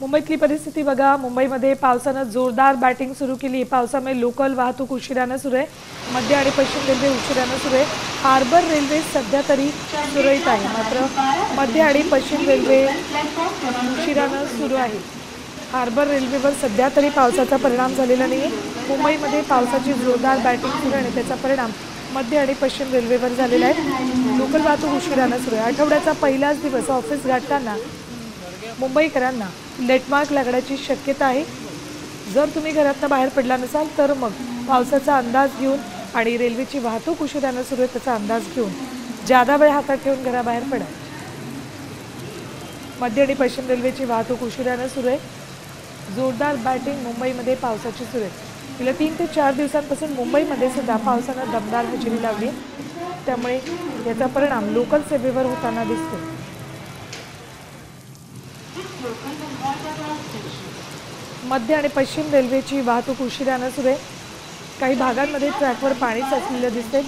मुंबईतली परिस्थिती बघा। मुंबईमध्ये पावसानं जोरदार बॅटिंग सुरू केली। पावसामुळे लोकल वाहतूक उशिरानं सुरू आहे। मध्य आणि पश्चिम रेल्वे उशिरानं सुरू आहे। हार्बर रेल्वे सध्या तरी सुरळीत आहे, मात्र मध्य आणि पश्चिम रेल्वे उशिरानं सुरू आहे। हार्बर रेल्वेवर सध्या तरी पावसाचा परिणाम झालेला नाही। मुंबईमध्ये पावसाची जोरदार बॅटिंग सुरू आहे, त्याचा परिणाम मध्य आणि पश्चिम रेल्वेवर झालेला आहे। लोकल वाहतूक उशिरानं सुरू आहे। आठवड्याचा पहिलाच दिवस ऑफिस गाठताना मुंबईकरांना लेटमार्क लागण्याची शक्यता आहे। जर तुम्ही घरातून बाहेर पडला नसाल तर मग पावसाचा अंदाज घेऊन आणि रेल्वेची वाहतूक उशिरानं सुरू आहे त्याचा अंदाज घेऊन जादा वेळ हातात ठेवून घराबाहेर पडा। मध्य आणि पश्चिम रेल्वेची वाहतूक उशिरानं सुरू आहे। जोरदार बॅटिंग मुंबईमध्ये पावसाची सुरू आहे। गेल्या 3 ते 4 दिवसांपासून मुंबईमध्ये सुद्धा पावसानं दमदार हजेरी लावली, त्यामुळे याचा परिणाम लोकल सेवेवर होताना दिसतो। मध्य आणि पश्चिम रेल्वेची वाहतूक उशिरानं सुरू आहे। काही भागांमध्ये ट्रॅकवर पाणी साचलेलं दिसते।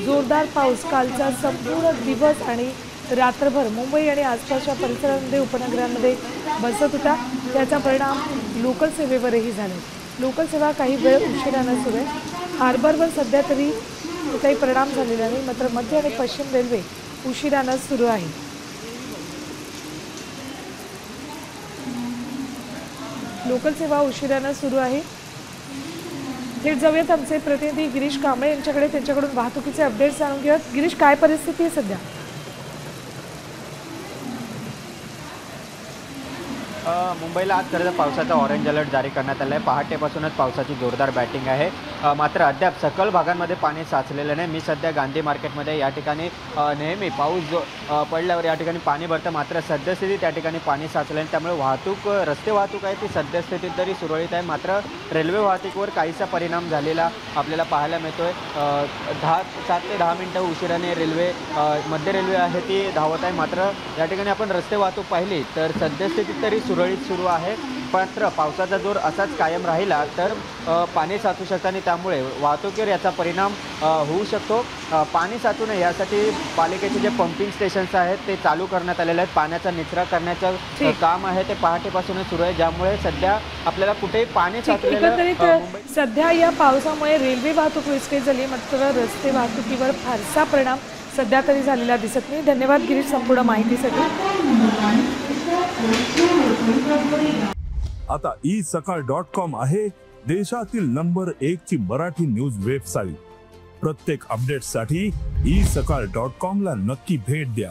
जोरदार पाऊस कालचा संपूर्ण दिवस आणि रात्रभर मुंबई आणि आसपासच्या परिसरांमध्ये उपनगरांमध्ये बसत होता, त्याचा परिणाम लोकल सेवेवरही झाला। लोकल सेवा काही वेळ उशिरानं सुरू आहे। हार्बरवर सध्या तरी काही परिणाम झालेला नाही, मात्र मध्य आणि पश्चिम रेल्वे उशिरानं सुरू आहे। लोकल सेवा उशिरानं सुरू आहे। थेट जाऊयात आमचे प्रतिनिधी गिरीश कांबळे यांच्याकडे, त्यांच्याकडून वाहतुकीचे अपडेट्स जाणून घेऊयात। गिरीश, काय परिस्थिती आहे सध्या? मुंबईला आज खरं तर पावसाचा ऑरेंज अलर्ट जारी करण्यात आला आहे। पहाटेपासूनच पावसाची जोरदार बॅटिंग आहे, मात्र अद्याप सकल भागांमध्ये पाणी साचलेलं नाही। मी सध्या गांधी मार्केटमध्ये या ठिकाणी नेहमी पाऊस पडल्यावर या ठिकाणी पाणी भरतं, मात्र सद्यस्थितीत त्या ठिकाणी पाणी साचलं नाही, त्यामुळे वाहतूक रस्ते वाहतूक आहे ती सद्यस्थितीत तरी सुरळीत आहे, मात्र रेल्वे वाहतुकीवर काहीसा परिणाम झालेला आपल्याला पाहायला मिळतोय। 7 ते 10 मिनिटं उशिराने रेल्वे मध्य रेल्वे आहे ती धावत आहे, मात्र या ठिकाणी आपण रस्ते वाहतूक पाहिली तर सद्यस्थितीत तरी सुरळीत सुरू आहे। मात्र पावसाचा जोर असाच कायम राहिला तर पाणी साचू शकतं आणि त्यामुळे वाहतुकीवर याचा परिणाम होऊ शकतो। पाणी साचू नये यासाठी पालिकेचे जे पंपिंग स्टेशन्स आहेत ते चालू करण्यात आलेले आहेत। पाण्याचा निचरा करण्याचं काम आहे ते पहाटेपासूनच सुरू आहे, ज्यामुळे सध्या आपल्याला कुठेही पाणी साचलेलं सध्या या पावसामुळे रेल्वे वाहतूक विस्कळीत झाली, मात्र रस्ते वाहतुकीवर फारसा परिणाम सध्या तरी झालेला दिसत नाही। धन्यवाद गिरीश संपूर्ण माहितीसाठी। आता isakal.com आहे देशातील नंबर 1 ची मराठी न्यूज वेबसाईट। प्रत्येक अपडेटसाठी isakal.com ला नक्की भेट द्या।